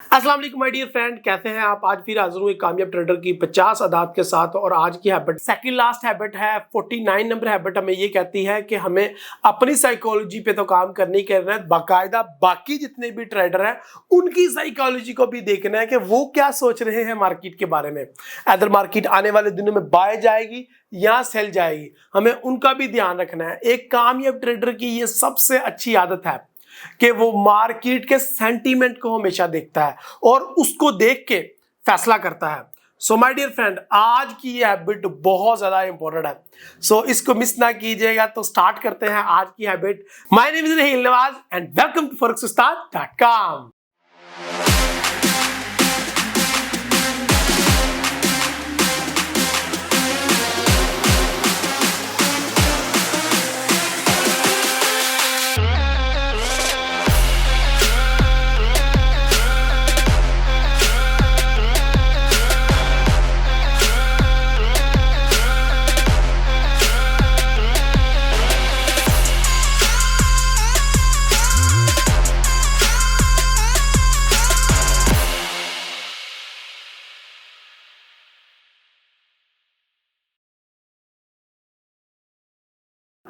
अस्सलाम वालेकुम my dear friend, कैसे हैं आप। आज फिर हाजिर हूँ एक कामयाब ट्रेडर की 50 आदात के साथ। और आज की हैबिट सेकंड लास्ट हैबिट है। 49 नंबर हैबिट हमें ये कहती है कि हमें अपनी साइकोलॉजी पे तो काम करनी करना है, बाकायदा बाकी जितने भी ट्रेडर हैं उनकी साइकोलॉजी को भी देखना है कि वो क्या सोच रहे हैं मार्केट के बारे में। अदर मार्केट आने वाले दिनों में बाय जाएगी या सेल जाएगी, हमें उनका भी ध्यान रखना है। एक कामयाब ट्रेडर की ये सबसे अच्छी आदत है कि वो मार्केट के सेंटीमेंट को हमेशा देखता है और उसको देख के फैसला करता है। सो माय डियर फ्रेंड, आज की ये हैबिट बहुत ज्यादा इंपॉर्टेंट है, सो इसको मिस ना कीजिएगा। तो स्टार्ट करते हैं आज की habit. My name is Raheel Nawaz and welcome to forex-ustad.com।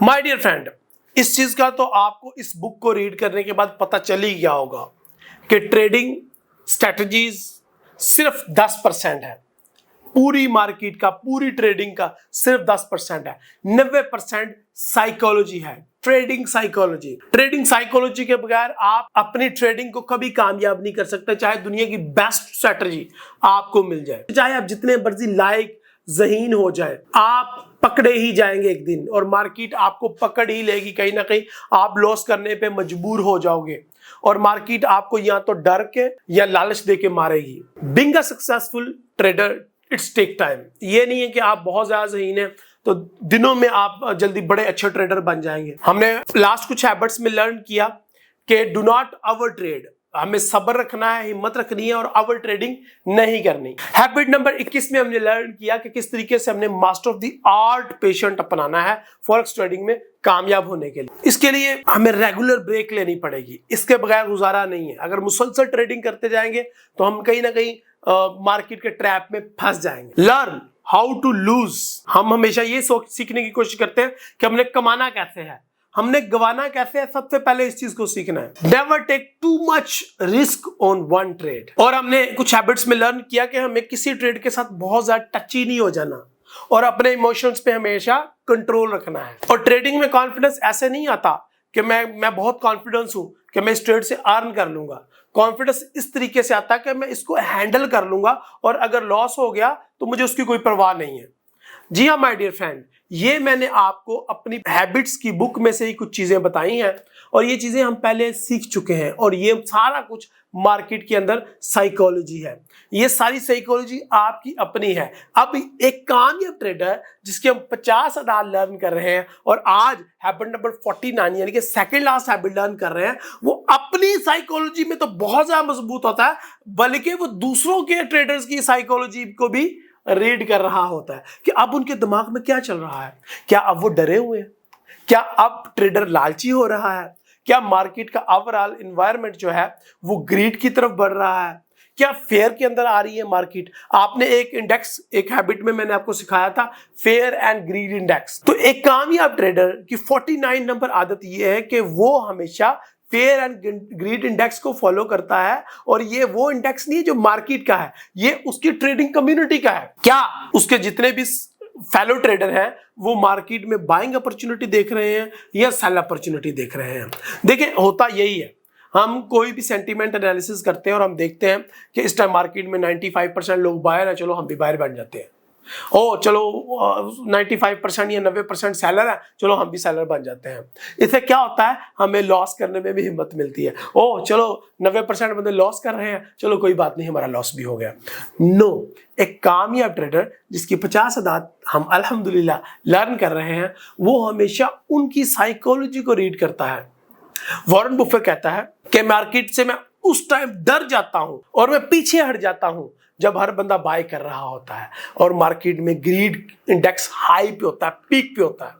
My dear friend, इस चीज का तो आपको इस बुक को रीड करने के बाद पता चल ही गया होगा कि ट्रेडिंग स्ट्रेटजीज सिर्फ 10% है। पूरी मार्केट का, पूरी ट्रेडिंग का सिर्फ 10% है। 90% साइकोलॉजी है, ट्रेडिंग साइकोलॉजी। ट्रेडिंग साइकोलॉजी के बगैर आप अपनी ट्रेडिंग को कभी कामयाब नहीं कर सकते, चाहे दुनिया की बेस्ट स्ट्रेटजी आपको मिल जाए, चाहे आप जितने मर्जी लाइक ज़हीन हो जाए, आप पकड़े ही जाएंगे एक दिन और मार्केट आपको पकड़ ही लेगी। कहीं ना कहीं आप लॉस करने पे मजबूर हो जाओगे और मार्केट आपको या तो डर के या लालच दे के मारेगी। Being a successful trader it's take time. ये नहीं है कि आप बहुत ज्यादा ज़हीन है तो दिनों में आप जल्दी बड़े अच्छे ट्रेडर बन जाएंगे। हमने लास्ट कुछ हैबिट्स में लर्न किया कि डू नॉट ओवर ट्रेड, हमें सब्र रखना है, हिम्मत रखनी है और ओवर ट्रेडिंग नहीं करनी। हैबिट नंबर 21 में हमने लर्न किया कि किस तरीके से हमने master of the art patient अपनाना है फॉरेक्स ट्रेडिंग में कामयाब होने के लिए। इसके लिए हमें रेगुलर ब्रेक लेनी पड़ेगी, इसके बगैर गुजारा नहीं है। अगर मुसलसल ट्रेडिंग करते जाएंगे तो हम कहीं ना कहीं मार्केट के ट्रैप में फंस जाएंगे। Learn how to lose. हम हमेशा ये सीखने की कोशिश करते हैं कि हमने कमाना कैसे है, हमने गवाना कैसे है। सबसे पहले इस चीज को सीखना है। Never take too much risk on one trade. और हमने कुछ हैबिट्स में लर्न किया कि हमें किसी ट्रेड के साथ बहुत ज्यादा टची नहीं हो जाना और अपने इमोशंस पे हमेशा कंट्रोल रखना है। और ट्रेडिंग में कॉन्फिडेंस ऐसे नहीं आता कि मैं बहुत कॉन्फिडेंस हूं कि मैं इस ट्रेड से अर्न कर लूंगा। कॉन्फिडेंस इस तरीके से आता है कि मैं इसको हैंडल कर लूंगा और अगर लॉस हो गया तो मुझे उसकी कोई परवाह नहीं है। जी हाँ माय डियर फ्रेंड, ये मैंने आपको अपनी हैबिट्स की बुक में से ही कुछ चीजें बताई हैं और ये चीजें हम पहले सीख चुके हैं और ये सारा कुछ मार्केट के अंदर साइकोलॉजी है। ये सारी साइकोलॉजी आपकी अपनी है। अब एक कामयाब ट्रेडर जिसके हम 50 आदात लर्न कर रहे हैं और आज हैबिट नंबर 49 यानी कि सेकंड लास्ट हैबिट लर्न कर रहे हैं, वो अपनी साइकोलॉजी में तो बहुत ज्यादा मजबूत होता है, बल्कि वो दूसरों के ट्रेडर्स की साइकोलॉजी को भी रीड कर रहा होता है कि अब उनके दिमाग में क्या चल रहा है। क्या अब वो डरे हुए हैं? क्या अब ट्रेडर लालची हो रहा है? क्या मार्केट का ओवरऑल एनवायरनमेंट जो है वो ग्रीड की तरफ बढ़ रहा है? क्या फेयर के अंदर आ रही है मार्केट? आपने एक इंडेक्स, एक हैबिट में मैंने आपको सिखाया था फेयर एंड ग्रीड इंडेक्स। तो एक कामयाब ट्रेडर की 49 नंबर आदत ये है कि वो हमेशा फेयर एंड ग्रीड इंडेक्स को फॉलो करता है। और ये वो इंडेक्स नहीं है जो मार्केट का है, ये उसकी ट्रेडिंग कम्युनिटी का है। क्या उसके जितने भी फेलो ट्रेडर हैं वो मार्केट में बाइंग अपॉर्चुनिटी देख रहे हैं या सेल अपॉर्चुनिटी देख रहे हैं? देखिए, होता यही है, हम कोई भी सेंटीमेंट एनालिसिस करते हैं और हम देखते हैं कि इस टाइम मार्केट में 95% लोग बायर है, चलो हम भी बायर बन जाते हैं। ओ चलो 95% या 90% सेलर है, चलो हम भी सेलर बन जाते हैं। इससे क्या होता है, हमें लॉस करने में भी हिम्मत मिलती है। ओ चलो 90% बंदे लॉस कर रहे हैं, चलो कोई बात नहीं, हमारा लॉस भी हो गया। नो, एक कामयाब ट्रेडर जिसकी 50 आदात हम अल्हम्दुलिल्लाह लर्न कर रहे हैं, वो हमेशा उनकी साइकोलॉजी को रीड करता है। वॉरेन बफेट कहता है कि मार्केट से मैं उस टाइम डर जाता हूं और मैं पीछे हट जाता हूं जब हर बंदा बाय कर रहा होता है और मार्केट में ग्रीड इंडेक्स हाई पे होता है, पीक पे होता है।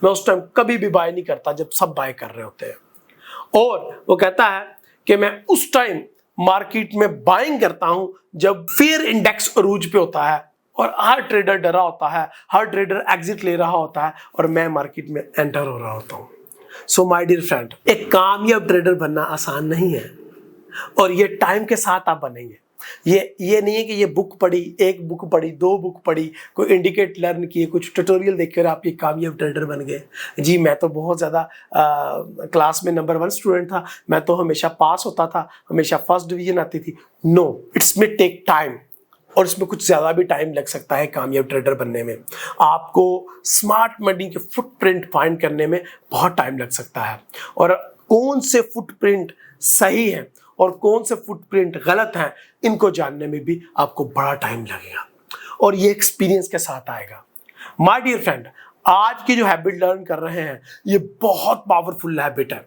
मैं उस टाइम कभी भी बाय नहीं करता जब सब बाय कर रहे होते हैं। और वो कहता है कि मैं उस टाइम मार्केट में बाइंग करता हूं जब फियर इंडेक्स अरूज पे होता है और हर ट्रेडर डरा होता है, हर ट्रेडर एग्जिट ले रहा होता है और मैं मार्केट में एंटर हो रहा होता हूं। सो माय डियर फ्रेंड, एक कामयाब ट्रेडर बनना आसान नहीं है और ये टाइम के साथ आप बनेंगे। ये नहीं है कि ये बुक पढ़ी, एक बुक पढ़ी, दो बुक पढ़ी, कोई इंडिकेट लर्न किए, कुछ ट्यूटोरियल देखकर आप ये कामयाब ट्रेडर बन गए। जी मैं तो बहुत ज़्यादा क्लास में नंबर 1 स्टूडेंट था, मैं तो हमेशा पास होता था, हमेशा फर्स्ट डिवीजन आती थी। No, it's may take time और इसमें कुछ ज़्यादा भी टाइम लग सकता है कामयाब ट्रेडर बनने में। आपको स्मार्ट मनी के फुटप्रिंट फाइंड करने में बहुत टाइम लग सकता है और कौन से फुटप्रिंट सही है और कौन से फुटप्रिंट गलत हैं इनको जानने में भी आपको बड़ा टाइम लगेगा और ये एक्सपीरियंस के साथ आएगा। माय डियर फ्रेंड, आज की जो हैबिट लर्न कर रहे हैं ये बहुत पावरफुल हैबिट है।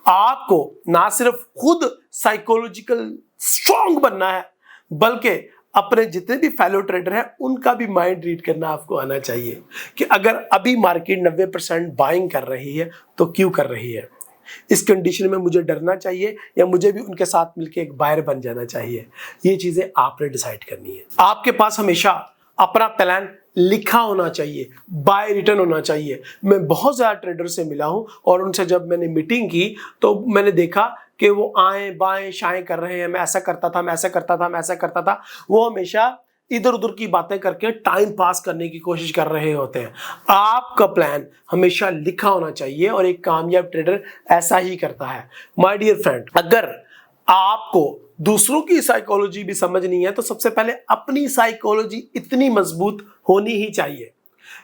आपको ना सिर्फ खुद साइकोलॉजिकल स्ट्रांग बनना है बल्कि अपने जितने भी फेलो ट्रेडर हैं उनका भी माइंड रीड करना आपको आना चाहिए कि अगर अभी मार्केट 90% बाइंग कर रही है तो क्यों कर रही है, इस कंडीशन में मुझे डरना चाहिए या मुझे भी उनके साथ मिलकर एक बायर बन जाना चाहिए। ये चीजें आपने डिसाइड करनी है। आपके पास हमेशा अपना प्लान लिखा होना चाहिए, बाय रिटर्न होना चाहिए। मैं बहुत ज़्यादा ट्रेडर से मिला हूं और उनसे जब मैंने मीटिंग की तो मैंने देखा कि वो आए बाएं शाएं कर रहे हैं, मैं ऐसा करता था, मैं ऐसा करता था, मैं ऐसा करता था। वो हमेशा इधर उधर की बातें करके टाइम पास करने की कोशिश कर रहे होते हैं। आपका प्लान हमेशा लिखा होना चाहिए और एक कामयाब ट्रेडर ऐसा ही करता है। माय डियर फ्रेंड, अगर आपको दूसरों की साइकोलॉजी भी समझनी है तो सबसे पहले अपनी साइकोलॉजी इतनी मजबूत होनी ही चाहिए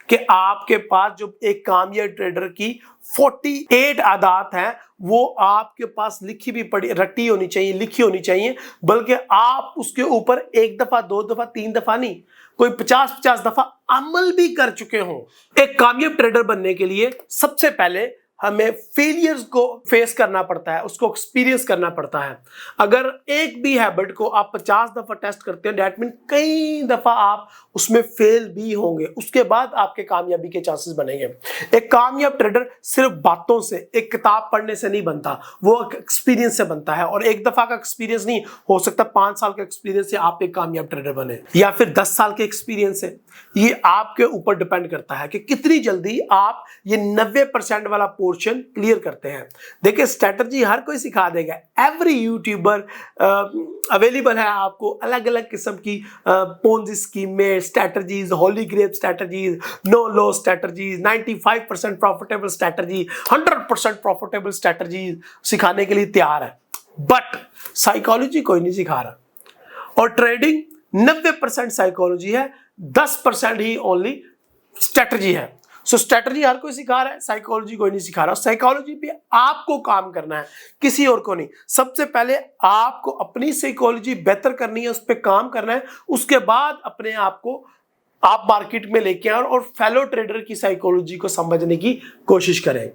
कि आपके पास जो एक कामयाब ट्रेडर की 48 आदत है वो आपके पास लिखी भी पड़ी रटी होनी चाहिए, लिखी होनी चाहिए, बल्कि आप उसके ऊपर 1 दफा 2 दफा 3 दफा नहीं, कोई 50-50 दफा अमल भी कर चुके हों। एक कामयाब ट्रेडर बनने के लिए सबसे पहले हमें फेलियर्स को फेस करना पड़ता है, उसको एक्सपीरियंस करना पड़ता है। अगर एक भी हैबिट को आप 50 दफा टेस्ट करते हो दैट मीन कई दफा आप उसमें फेल भी होंगे, उसके बाद आपके कामयाबी के चांसेस बनेंगे। एक कामयाब ट्रेडर सिर्फ बातों से, एक किताब पढ़ने से नहीं बनता, वो एक्सपीरियंस से बनता है। और एक दफा का एक्सपीरियंस नहीं, हो सकता 5 साल का एक्सपीरियंस से आप एक कामयाब ट्रेडर बने या फिर 10 साल के एक्सपीरियंस से। ये आपके ऊपर डिपेंड करता है कि कितनी जल्दी आप ये 90% वाला पोर्शन क्लियर करते हैं। देखिए स्ट्रेटजी हर कोई सिखा देगा, एवरी यूट्यूबर अवेलेबल है आपको अलग अलग किस्म की पोंजी स्कीम में strategies, holy grail strategies, no loss strategies, 95% profitable strategy, 100% profitable strategies सिखाने के लिए तैयार है। बट साइकोलॉजी कोई नहीं सिखा रहा और ट्रेडिंग 90% साइकोलॉजी है, 10% ही ओनली स्ट्रेटजी है। सो स्ट्रेटजी हर कोई सिखा रहा है, साइकोलॉजी कोई नहीं सिखा रहा। साइकोलॉजी पे आपको काम करना है, किसी और को नहीं। सबसे पहले आपको अपनी साइकोलॉजी बेहतर करनी है, उस पर काम करना है, उसके बाद अपने आप को आप मार्केट में लेके आए और फेलो ट्रेडर की साइकोलॉजी को समझने की कोशिश करें।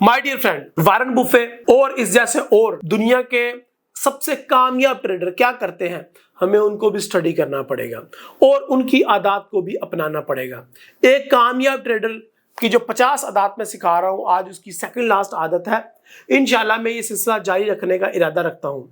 My dear friend, Warren Buffett और इस जैसे और दुनिया के सबसे कामयाब ट्रेडर क्या करते हैं, हमें उनको भी स्टडी करना पड़ेगा और उनकी आदत को भी अपनाना पड़ेगा। एक कामयाब ट्रेडर की जो 50 आदत मैं सिखा रहा हूं, आज उसकी सेकंड लास्ट आदत है। इंशाल्लाह मैं ये सिलसिला जारी रखने का इरादा रखता हूं।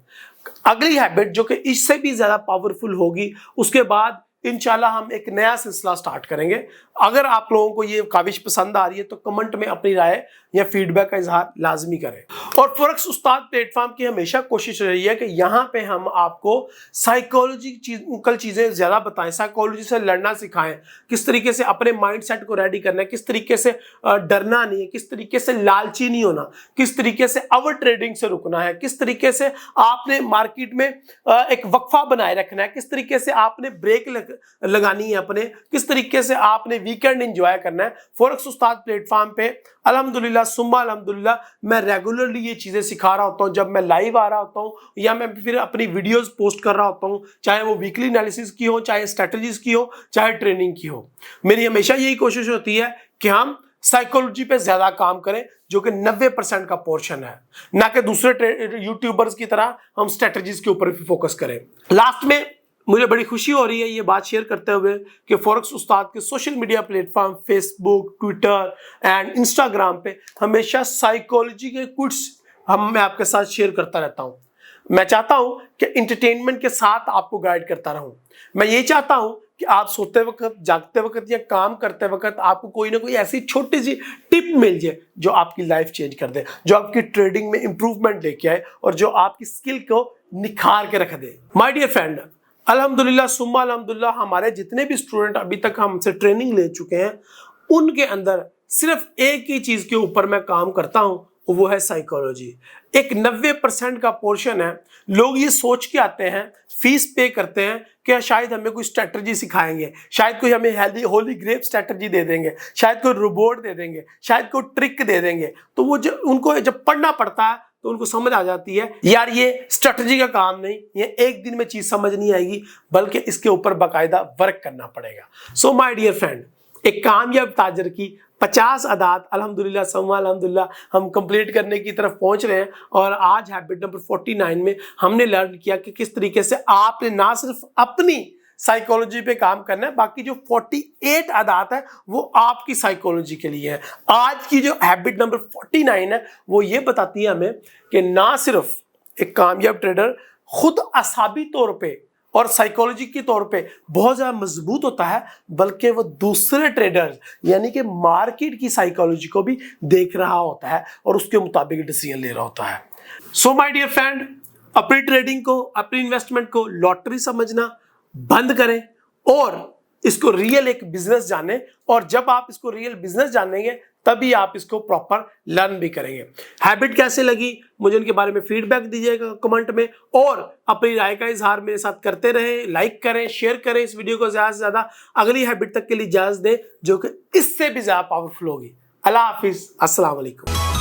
अगली हैबिट जो कि इससे भी ज्यादा पावरफुल होगी, उसके बाद इंशाल्लाह हम एक नया सिलसिला स्टार्ट करेंगे। अगर आप लोगों को ये काविश पसंद आ रही है तो कमेंट में अपनी राय या फीडबैक का इजहार लाजमी करें। और फॉरेक्स उस्ताद प्लेटफॉर्म की हमेशा कोशिश रही है कि यहाँ पे हम आपको साइकोलॉजिकल चीजें ज्यादा बताएं, साइकोलॉजी से लड़ना सिखाएं, किस तरीके से अपने माइंडसेट को रेडी करना है, किस तरीके से डरना नहीं है, किस तरीके से लालची नहीं होना, किस तरीके से ओवर ट्रेडिंग से रुकना है, किस तरीके से आपने मार्केट में एक वक्फा बनाए रखना है, किस तरीके से आपने ब्रेक लगानी है अपने, किस तरीके से आपने वीकेंड एंजॉय करना है। फॉरेक्स उस्ताद प्लेटफॉर्म पे अल्हम्दुलिल्लाह सुम्मा अल्हम्दुलिल्लाह मैं रेगुलरली ये चीजें सिखा रहा होता हूँ। जब मैं लाइव आ रहा होता हूँ या मैं फिर अपनी वीडियोस पोस्ट कर रहा होता हूँ, चाहे वो वीकली एनालिसिस की हो, चाहे स्ट्रेटजीज की हो, चाहे ट्रेनिंग की हो, मेरी हमेशा यही कोशिश होती है कि हम साइकोलॉजी पे ज्यादा काम करें जो कि 90% का पोर्शन है, ना कि दूसरे यूट्यूबर्स की तरह हम स्ट्रेटजीज के ऊपर भी फोकस करें। लास्ट में मुझे बड़ी खुशी हो रही है ये बात शेयर करते हुए कि फॉरेक्स उस्ताद के social media platform Facebook, Twitter and Instagram पे हमेशा साइकोलॉजी के क्विट्स मैं आपके साथ शेयर करता रहता हूँ। मैं चाहता हूं कि इंटरटेनमेंट के साथ आपको गाइड करता रहूं। मैं ये चाहता हूं कि आप सोते वक्त, जागते वक्त या काम करते वक्त आपको कोई ना कोई ऐसी छोटी सी टिप मिल जाए जो आपकी लाइफ चेंज कर दे, जो आपकी ट्रेडिंग में इंप्रूवमेंट लेके आए और जो आपकी स्किल को निखार के रख दे। माय डियर फ्रेंड, अल्हम्दुलिल्लाह सुम्मा अल्हम्दुलिल्लाह, हमारे जितने भी स्टूडेंट अभी तक हमसे ट्रेनिंग ले चुके हैं उनके अंदर सिर्फ एक ही चीज के ऊपर मैं काम करता हूं, वो है साइकोलॉजी। एक 90% का पोर्शन है, लोग ये सोच के आते हैं, फीस पे करते हैं कि शायद हमें कोई स्ट्रैटेजी सिखाएंगे, शायद कोई हमें हेल्दी होली ग्रेप स्ट्रैटेजी दे देंगे, शायद कोई रोबोट दे देंगे, शायद कोई ट्रिक दे देंगे। तो वो जो उनको जब पढ़ना पड़ता है तो उनको समझ आ जाती है यार ये स्ट्रैटेजी का काम नहीं, ये एक दिन में चीज समझ नहीं आएगी, बल्कि इसके ऊपर बाकायदा वर्क करना पड़ेगा। सो माय डियर फ्रेंड, एक कामयाब ताजर की 50 आदात अल्हम्दुलिल्लाह सम्मा अल्हम्दुलिल्लाह हम कंप्लीट करने की तरफ पहुंच रहे हैं। और आज हैबिट नंबर 49 में हमने लर्न किया कि किस तरीके से आपने ना सिर्फ अपनी साइकोलॉजी पे काम करना है, बाकी जो 48 आदात है वो आपकी साइकोलॉजी के लिए है। आज की जो हैबिट नंबर 49 है वो ये बताती है हमें कि ना सिर्फ एक कामयाब ट्रेडर खुद असाबी तौर पे और साइकोलॉजी के तौर पे बहुत ज़्यादा मजबूत होता है, बल्कि वो दूसरे ट्रेडर्स यानी कि मार्केट की साइकोलॉजी को भी देख रहा होता है और उसके मुताबिक डिसीजन ले रहा होता है। सो माय डियर फ्रेंड, अपनी ट्रेडिंग को, अपनी इन्वेस्टमेंट को लॉटरी समझना बंद करें और इसको रियल एक बिजनेस जाने। और जब आप इसको रियल बिजनेस जानेंगे तभी आप इसको प्रॉपर लर्न भी करेंगे। हैबिट कैसे लगी मुझे उनके बारे में फीडबैक दीजिएगा कमेंट में, और अपनी राय का इजहार मेरे साथ करते रहें। लाइक करें, शेयर करें इस वीडियो को ज़्यादा से ज़्यादा, अगली हैबिट तक के लिए इजाज़त दें जो कि इससे भी ज़्यादा पावरफुल होगी। अल्लाह हाफिज़, अस्सलाम वालेकुम।